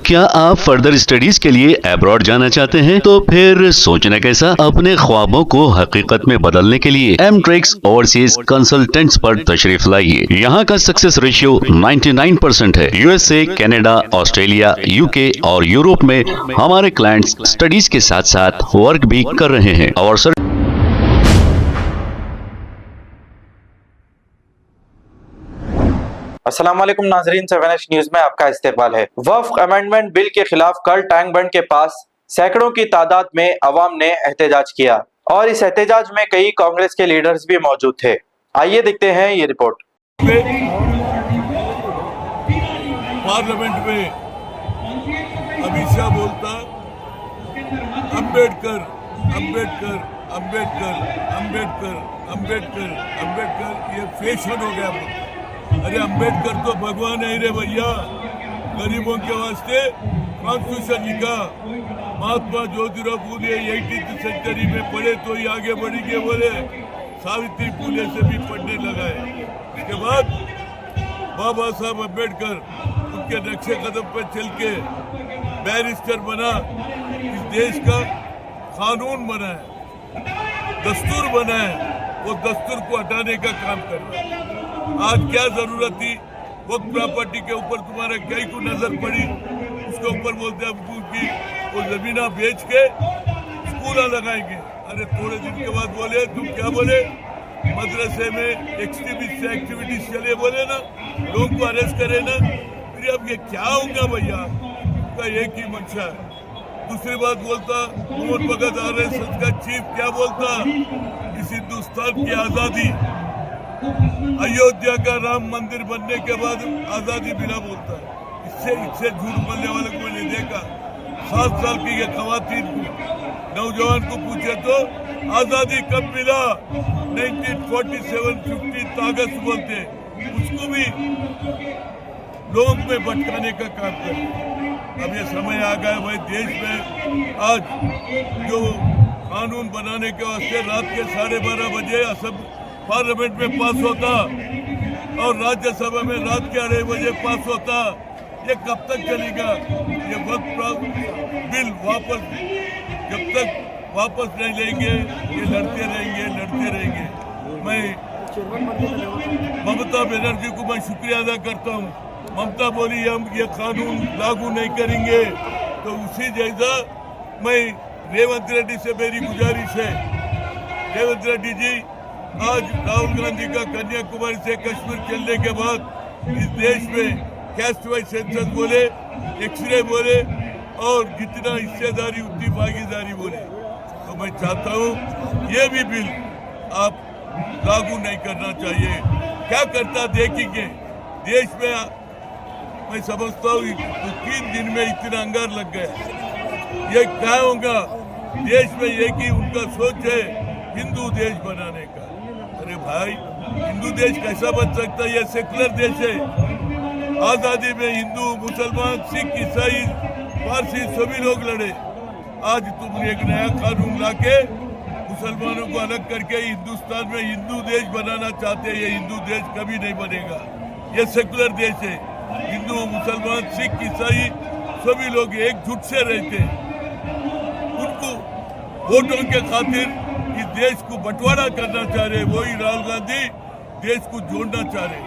क्या आप further studies के लिए अब्रॉड जाना चाहते हैं? तो फिर सोचना कैसा, अपने ख्वाबों को हकीकत में बदलने के लिए एमट्रिक्स ओवरसीज कंसल्टेंट्स पर तशरीफ लाइए। यहाँ का सक्सेस रेशियो 99% है। यूएसए, कनाडा, ऑस्ट्रेलिया, यूके और यूरोप में हमारे क्लाइंट्स स्टडीज के साथ साथ वर्क भी कर रहे हैं और अस्सलाम वालेकुम नाजरीन, 7H न्यूज में आपका इस्तकबाल है। वक्फ अमेंडमेंट बिल के खिलाफ कल टैंक बंड के पास सैकड़ों की तादाद में अवाम ने एहतजाज किया और इस एहतजाज में कई कांग्रेस के लीडर्स भी मौजूद थे। आइए देखते हैं ये रिपोर्ट। पार्लियामेंट में अमित शाह बोलता अम्बेडकर अम्बेडकर अम्बेडकर अम्बेडकर अम्बेडकर अम्बेडकर, ये फैशन हो गया। अरे अम्बेडकर तो भगवान है रे भैया, गरीबों के वास्ते कॉन्स्टिट्यूशन लिखा। महात्मा ज्योतिराव फूले 18th सेंचुरी में पढ़े तो ही आगे बढ़ेंगे बोले, सावित्री फूले से भी पढ़ने लगा है। उसके बाद बाबा साहब अम्बेडकर उनके नक्शे कदम पर चल के बैरिस्टर बना, इस देश का कानून बना है, दस्तूर बना है। वो दस्तूर को हटाने का काम कर रहा है। आज क्या जरूरत थी? वक्त प्रॉपर्टी के ऊपर तुम्हारे कई को नजर पड़ी, उसके ऊपर बोलते हैं कि वो जमीना बेच के स्कूल लगाएंगे। अरे थोड़े दिन के बाद बोले, तुम क्या बोले, मदरसे में एक्सट्रीमिस्ट एक्टिविटीज चले बोले ना, लोग को अरेस्ट करे ना। फिर अब ये क्या होगा भैया? उनका एक ही मंशा है। दूसरी बात बोलता मोहन भगत RSS का चीफ क्या बोलता, इस हिंदुस्तान की आजादी, अयोध्या का राम मंदिर बनने के बाद आजादी बिना बोलता है। इससे झूठ बोलने वाले को मैंने देखा। 7 साल की ये खवातीन को, नौजवान को पूछे तो आजादी कब मिला, 1947-50 अगस्त बोलते, उसको भी लोग में भटकाने का काम करते। अब ये समय आ गया भाई, देश में आज जो कानून बनाने के वास्ते रात के 12:30 बजे असम पार्लियामेंट में पास होता और राज्यसभा में रात के 2:30 बजे पास होता, ये कब तक चलेगा? ये वक्त बिल वापस जब तक वापस नहीं लेंगे, ये लड़ते रहेंगे। मैं ममता बनर्जी को मैं शुक्रिया अदा करता हूँ। ममता बोली हम ये कानून लागू नहीं करेंगे, तो उसी जैसा मैं रेवंत रेड्डी से मेरी गुजारिश है, रेवंत रेड्डी जी, आज राहुल गांधी का कन्याकुमारी से कश्मीर चलने के बाद इस देश में कैस्ट वाइज सेंसस बोले, एक्सरे बोले और जितना हिस्सेदारी उतनी भागीदारी बोले, तो मैं चाहता हूँ ये भी बिल आप लागू नहीं करना चाहिए। क्या करता देखेंगे देश में। मैं समझता हूँ 3 दिन में इतना अंगार लग गया। ये क्या होगा? देश में एक ही उनका सोच है हिंदू देश बनाने का। अरे भाई, हिंदू देश कैसा बन सकता है? ये सेकुलर देश है। आजादी में हिंदू, मुसलमान, सिख, ईसाई, पारसी सभी लोग लड़े। आज तुम एक नया कानून लाके मुसलमानों को अलग करके हिंदुस्तान में हिंदू देश बनाना चाहते हैं। ये हिंदू देश कभी नहीं बनेगा। ये सेकुलर देश है। हिंदू, मुसलमान, सिख, ईसाई सभी लोग एकजुट से रहते हैं। उनको वोटों के खातिर इस देश को बंटवारा करना चाह रहे, वही राहुल गांधी देश को जोड़ना चाह रहे।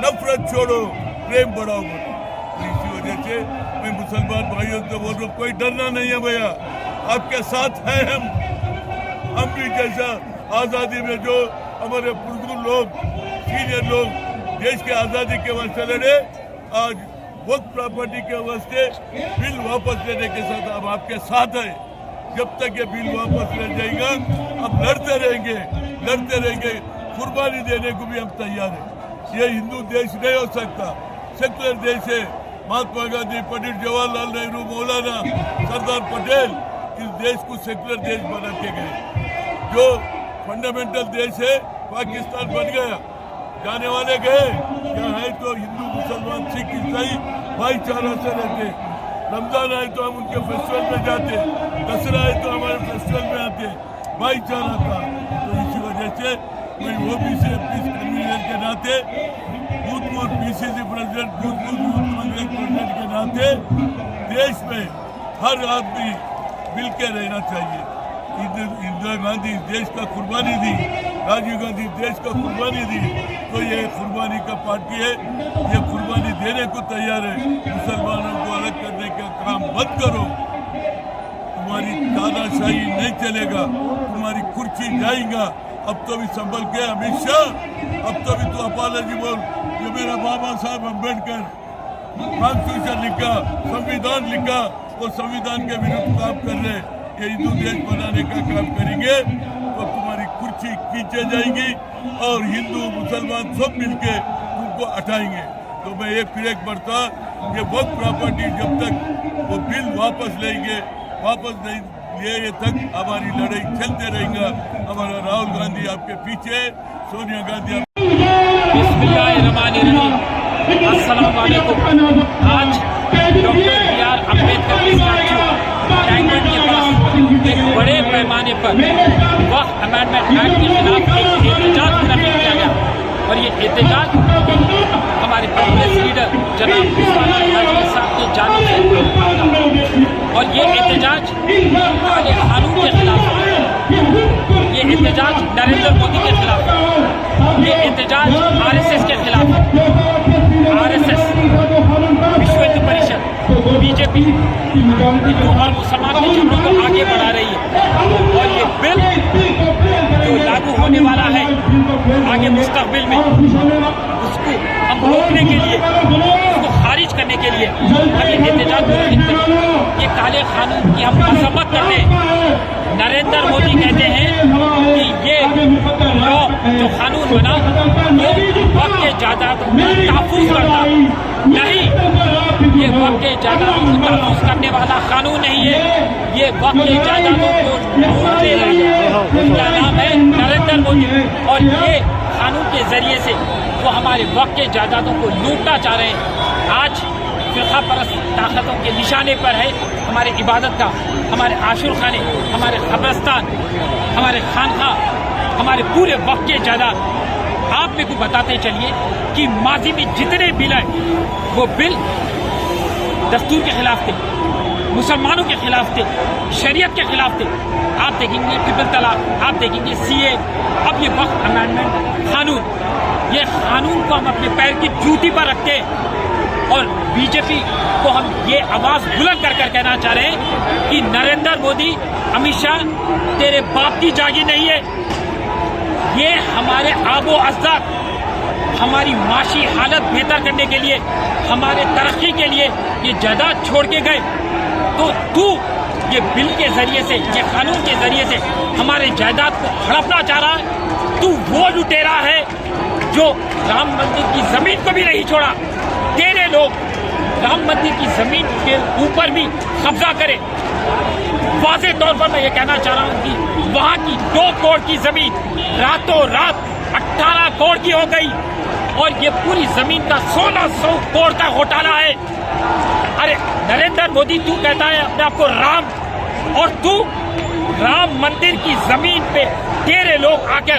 नफरत छोड़ो, प्रेम बढ़ाओ। तो इसी वजह से मैं मुसलमान भाइयों से बोल रहा हूँ, कोई डरना नहीं है भैया, आपके साथ है हम भी। जैसा आजादी में जो हमारे बुजुर्ग लोग, सीनियर लोग देश के आजादी के वास्ते लड़े, आज वक्त प्रॉपर्टी के वास्ते बिल वापस लेने के साथ हम आपके साथ है। जब तक ये बिल वापस ले जाएगा हम लड़ते रहेंगे। कुर्बानी देने को भी हम तैयार हैं। ये हिंदू देश नहीं हो सकता, सेकुलर देश है। महात्मा गांधी, पंडित जवाहरलाल नेहरू, मौलाना सरदार पटेल इस देश को सेकुलर देश बना के गए। जो फंडामेंटल देश है पाकिस्तान बन गया, जाने वाले गए। यहाँ है तो हिंदू, मुसलमान, सिख, ईसाई भाईचारा से रहते। रमजान आए तो हम उनके फेस्टिवल में जाते, दशहरा आए तो हमारे फेस्टिवल में आते, भाईचारा था। तो इसी वजह से मैं ओबीसी पीस कन्वीनर के नाते, भूतपूर्व पीसीसी प्रेसिडेंट, भूतपूर्व यूथ कांग्रेस प्रेसिडेंट के नाते देश में हर आदमी मिलकर रहना चाहिए। इंदिरा गांधी देश का कुर्बानी दी, राजीव गांधी देश का कुर्बानी दी, तो ये कुर्बानी का पार्टी है, ये कुर्बानी देने को तैयार है। मुसलमानों को अलग करने का काम मत करो, तुम्हारी तानाशाही नहीं चलेगा, तुम्हारी कुर्सी जाएगा। अब तो भी संभल के अमित शाह, अब तो भी तो अपॉलॉजी बोल। जो मेरा बाबा साहब अम्बेडकर कॉन्स्टिट्यूशन लिखा, संविधान लिखा, वो संविधान के विरुद्ध काम कर रहे, ये हिंदू देश बनाने का काम करेंगे तो तुम्हारी कुर्सी खींचे जाएगी और हिंदू मुसलमान सब मिलके तुमको हटाएंगे। तो मैं एक फिर एक बढ़ता, ये वक्त प्रॉपर्टी जब तक वो बिल वापस लेंगे, वापस नहीं लिए तक हमारी लड़ाई चलते रहेगा। हमारा राहुल गांधी आपके पीछे, सोनिया गांधी बिस्मिल्लाहिर्रहमानिर्रहीम। अस्सलाम वालेकुम। आज डॉक्टर B.R. अम्बेडकर की स्टैच्यू टैंक बंड के पास एक बड़े पैमाने पर वक्फ अमेंडमेंट एक्ट के खिलाफ एक एहतजाज मुनक़िद किया गया और ये एहतजाज हमारे कांग्रेस लीडर जनाब उस्मान अली साहब के जाने से, और ये एहतजाज काले कानून के खिलाफ है, ये एहतजाज नरेंद्र मोदी के खिलाफ है, ये एहतजाज RSS के खिलाफ है। RSS, विश्व हिंदू परिषद, BJP हिंदू और मुसलमान के झगड़ों को आगे बढ़ा रही है और ये बिल जो लागू होने वाला है आगे मुस्तकबिल में, उसको हम रोकने के लिए, उसको खारिज करने के लिए हम ये एहतजाज मुनक़िद करें। ये काले कानून की हम मजम्मत करते हैं। नरेंद्र मोदी कहते हैं कि ये लॉ जो कानून बना वो वक्त के जायदाद को तहफ़्फ़ुज़ करता नहीं, ये वक्त के जायदादों को तहफ़्फ़ुज़ करने वाला कानून नहीं है, ये वक्त के जायदादों को लूटने रहा है। इनका नाम है नरेंद्र मोदी और ये कानून के जरिए से वो हमारे वक्त के जायदादों को लूटना चाह रहे हैं। आज फिरका परस्त ताकतों के निशाने पर है हमारे इबादत का, हमारे आशुर खाने, हमारे कब्रस्तान, हमारे खानखा, हमारे पूरे वक्त के जायदाद। आप मेरे को बताते चलिए कि माजी में जितने बिल आए वो बिल दस्तूर के खिलाफ थे, मुसलमानों के खिलाफ थे, शरीयत के खिलाफ थे। आप देखेंगे ट्रिपल तलाक, आप देखेंगे CA, अब ये वक्फ अमेंडमेंट कानून, ये कानून को हम अपने पैर की जूती पर रखते हैं और BJP को हम ये आवाज बुलंद कर कर कहना चाह रहे हैं कि नरेंद्र मोदी, अमित शाह, तेरे बाप की जागी नहीं है। ये हमारे आबो अजदाद, हमारी माशी हालत बेहतर करने के लिए, हमारे तरक्की के लिए ये जायदाद छोड़ के गए, तो तू ये बिल के जरिए से, ये कानून के जरिए से हमारे जायदाद को हड़पना चाह रहा है। तू वो लुटेरा है जो राम मंदिर की जमीन को भी नहीं छोड़ा। तेरे लोग राम मंदिर की जमीन के ऊपर भी कब्जा करें। वाज़े तौर पर मैं ये कहना चाह रहा हूँ कि वहाँ की 2 करोड़ की जमीन रातों रात 18 करोड़ की हो गई और ये पूरी जमीन का 1600 करोड़ का घोटाला है। अरे नरेंद्र मोदी, तू कहता है अपने आप को राम, और तू राम मंदिर की जमीन पे तेरे लोग आकर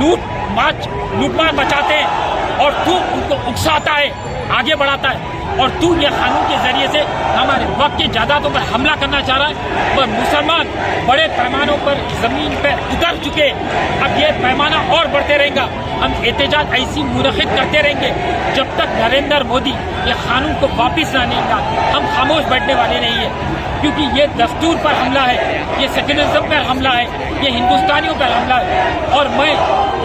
लूटमार मचाते हैं और तू उनको उकसाता है, आगे बढ़ाता है, और तू ये कानून के जरिए से हमारे वक्त की जायदादों पर हमला करना चाह रहा है। पर मुसलमान बड़े पैमानों पर जमीन पर उतर चुके, अब ये पैमाना और बढ़ते रहेगा। हम एहतजाज ऐसी मुनक़िद करते रहेंगे जब तक नरेंद्र मोदी ये कानून को वापस ना लेगा। हम खामोश बैठने वाले नहीं है, क्योंकि ये दस्तूर पर हमला है, ये सेक्युलरिज्म पर हमला है, ये हिंदुस्तानियों पर हमला है। और मैं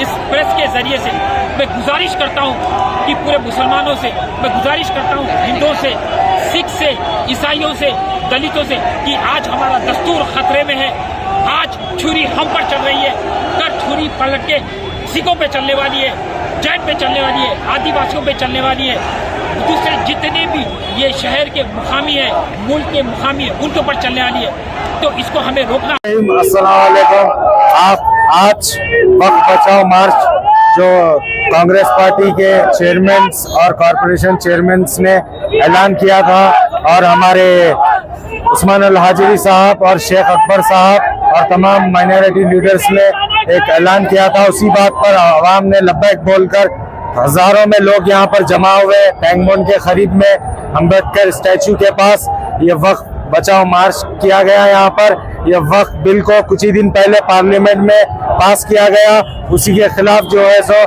इस प्रेस के जरिए से मैं गुजारिश करता हूँ कि पूरे मुसलमानों से मैं गुजारिश करता हूँ, हिंदुओं से, सिख से, ईसाइयों से, दलितों से, कि आज हमारा दस्तूर खतरे में है। आज छुरी हम पर चल रही है, कल छुरी पलट के सिखों पे चलने वाली है, जैन पे चलने वाली है, आदिवासियों पे चलने वाली है, दूसरे जितने भी ये शहर के मुकामी है, मुल्क के मुकामी है, उनके ऊपर चलने वाली है। तो इसको हमें रोकना। अस्सलाम वालेकुम। आज वक्त बचाओ मार्च जो कांग्रेस पार्टी के चेयरमैन और कॉरपोरेशन चेयरमैन ने ऐलान किया था, और हमारे उस्मान अल हाजिरी साहब और शेख अकबर साहब और तमाम माइनॉरिटी लीडर्स ने एक ऐलान किया था, उसी बात पर आवाम ने लब्बैक बोलकर हजारों में लोग यहाँ पर जमा हुए टैंक बंड के करीब में अम्बेडकर स्टैचू के पास। ये वक्त बचाओ मार्च किया गया यहाँ पर। ये वक्त बिल को कुछ ही दिन पहले पार्लियामेंट में पास किया गया, उसी के खिलाफ जो है सो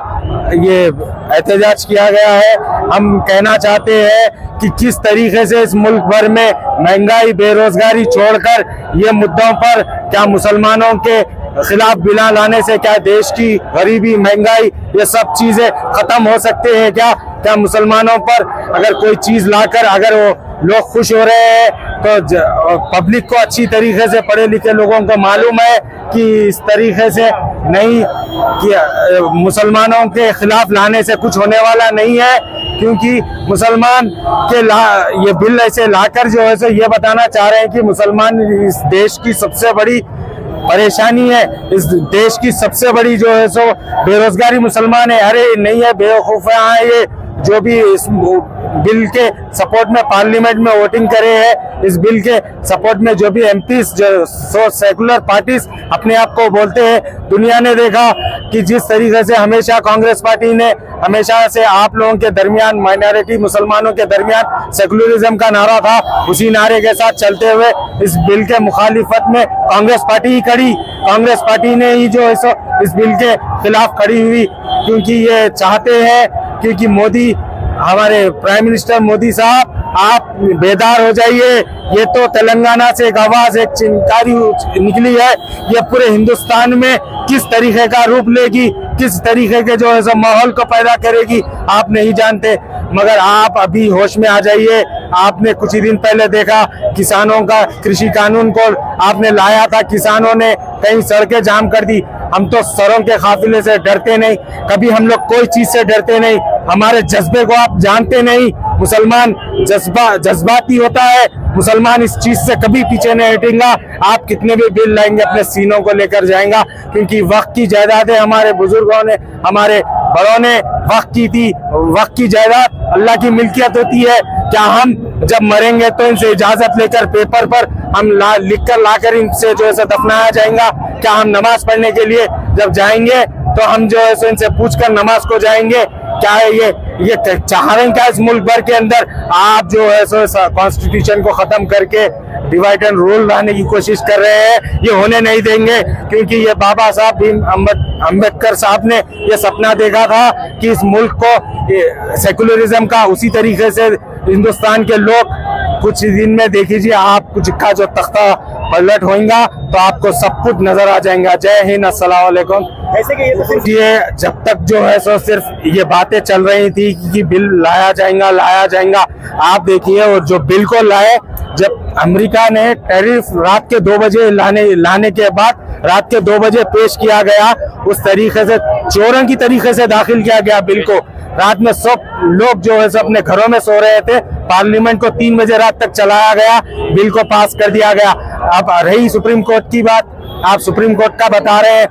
ये एहतजाज किया गया है। हम कहना चाहते हैं कि किस तरीके से इस मुल्क भर में महंगाई बेरोजगारी छोड़कर ये मुद्दों पर क्या मुसलमानों के खिलाफ बिल लाने से क्या देश की गरीबी महंगाई ये सब चीजें खत्म हो सकते हैं क्या मुसलमानों पर अगर कोई चीज लाकर अगर वो लोग खुश हो रहे हैं तो पब्लिक को अच्छी तरीके से पढ़े लिखे लोगों को मालूम है कि इस तरीके से नहीं कि मुसलमानों के खिलाफ लाने से कुछ होने वाला नहीं है, क्योंकि मुसलमान के ये बिल ऐसे लाकर जो है सो ये बताना चाह रहे हैं कि मुसलमान इस देश की सबसे बड़ी परेशानी है, इस देश की सबसे बड़ी जो है सो बेरोजगारी मुसलमान है। अरे नहीं है, बेवकूफ है ये जो भी इस बिल के सपोर्ट में पार्लियामेंट में वोटिंग करे हैं। इस बिल के सपोर्ट में जो भी एमपीज जो सेकुलर पार्टीज अपने आप को बोलते हैं, दुनिया ने देखा कि जिस तरीके से हमेशा कांग्रेस पार्टी ने हमेशा से आप लोगों के दरमियान माइनॉरिटी मुसलमानों के दरमियान सेकुलरिज्म का नारा था, उसी नारे के साथ चलते हुए इस बिल के मुखालिफत में कांग्रेस पार्टी ही खड़ी। कांग्रेस पार्टी ने ही जो है सो इस बिल के खिलाफ खड़ी हुई, क्योंकि ये चाहते हैं क्योंकि मोदी हमारे प्राइम मिनिस्टर मोदी साहब आप बेदार हो जाइए। ये तो तेलंगाना से एक आवाज एक चिंकारी निकली है, ये पूरे हिंदुस्तान में किस तरीके का रूप लेगी, किस तरीके के जो है सो माहौल को पैदा करेगी आप नहीं जानते। मगर आप अभी होश में आ जाइए। आपने कुछ ही दिन पहले देखा किसानों का कृषि कानून को आपने लाया था, किसानों ने कई सड़कें जाम कर दी। हम तो सरों के काफिले से डरते नहीं, कभी हम लोग कोई चीज से डरते नहीं, हमारे जज्बे को आप जानते नहीं। मुसलमान जज्बाती होता है, मुसलमान इस चीज से कभी पीछे नहीं हटेगा। आप कितने भी बिल लाएंगे अपने सीनों को लेकर जाएगा, क्योंकि वक्त की जायदादें हमारे बुजुर्गों ने हमारे बड़ों ने वक्त की थी। वक्त की जायदाद अल्लाह की मिल्कियत होती है। क्या हम जब मरेंगे तो इनसे इजाजत लेकर पेपर पर हम लिख कर लाकर इनसे जो है दफनाया जाएगा? क्या हम नमाज पढ़ने के लिए जब जाएंगे तो हम जो है इनसे पूछकर नमाज को जाएंगे? क्या है ये चाह रहे हैं क्या इस मुल्क भर के अंदर आप जो है कॉन्स्टिट्यूशन को खत्म करके डिवाइड एंड रूल लाने की कोशिश कर रहे हैं? ये होने नहीं देंगे, क्योंकि ये बाबा साहब भीम अम्बेडकर साहब ने ये सपना देखा था कि इस मुल्क को सेकुलरिज्म का उसी तरीके से हिंदुस्तान के लोग कुछ दिन में देखिए आप कुछ का जो तख्ता पलट होगा तो आपको सब कुछ नजर आ जाएगा। जय हिंद, अस्सलाम वालेकुम। ऐसे कि ये जब तक जो है सो सिर्फ ये बातें चल रही थी कि बिल लाया जाएगा, आप देखिए वो जो बिल को लाए, जब अमेरिका ने टैरिफ रात के 2 बजे लाने के बाद रात के 2 बजे पेश किया गया, उस तरीके से चोरों की तरीके से दाखिल किया गया बिल को। रात में सब लोग जो है अपने घरों में सो रहे थे, पार्लियामेंट को 3 बजे रात तक चलाया गया, बिल को पास कर दिया गया। अब रही सुप्रीम कोर्ट की बात, आप सुप्रीम कोर्ट का बता रहे हैं,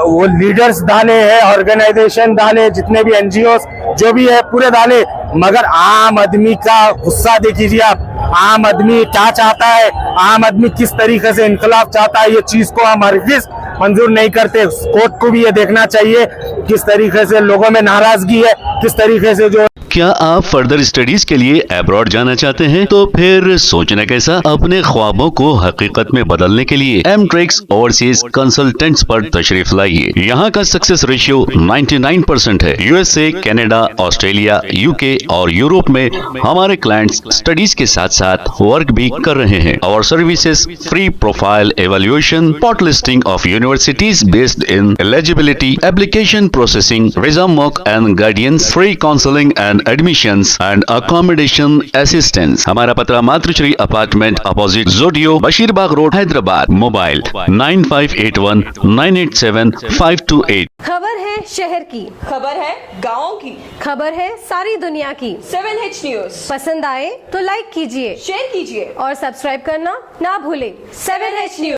वो लीडर्स डाले हैं, ऑर्गेनाइजेशन डाले, जितने भी एनजीओ जो भी है पूरे डाले, मगर आम आदमी का गुस्सा देखिए आप। आम आदमी क्या चाहता है, आम आदमी किस तरीके से इनकलाब चाहता है, ये चीज को हम हरगिज मंजूर नहीं करते। कोर्ट को भी ये देखना चाहिए किस तरीके से लोगों में नाराजगी है, किस तरीके से जो। क्या आप फर्दर स्टडीज के लिए अब्रॉड जाना चाहते हैं? तो फिर सोचना कैसा, अपने ख्वाबों को हकीकत में बदलने के लिए एमट्रिक्स ओवरसीज कंसल्टेंट्स पर तशरीफ लाइए। यहाँ का सक्सेस रेशियो 99% है। यूएसए, कनाडा, ऑस्ट्रेलिया, यूके और यूरोप में हमारे क्लाइंट्स स्टडीज के साथ साथ वर्क भी कर रहे हैं। और services free profile evaluation, spot listing of universities based in eligibility, application processing, visa mock and guidance, free counselling and admissions and accommodation assistance. हमारा पता मातृश्री अपार्टमेंट अपोजिट जोडियो, बशीरबाग रोड, हैदराबाद। मोबाइल 9581 987 528। खबर है शहर की, खबर है गाँव की, खबर है सारी दुनिया की। 7H न्यूज पसंद आए तो लाइक कीजिए, शेयर कीजिए और सब्सक्राइब करना ना भूलें। 7H news.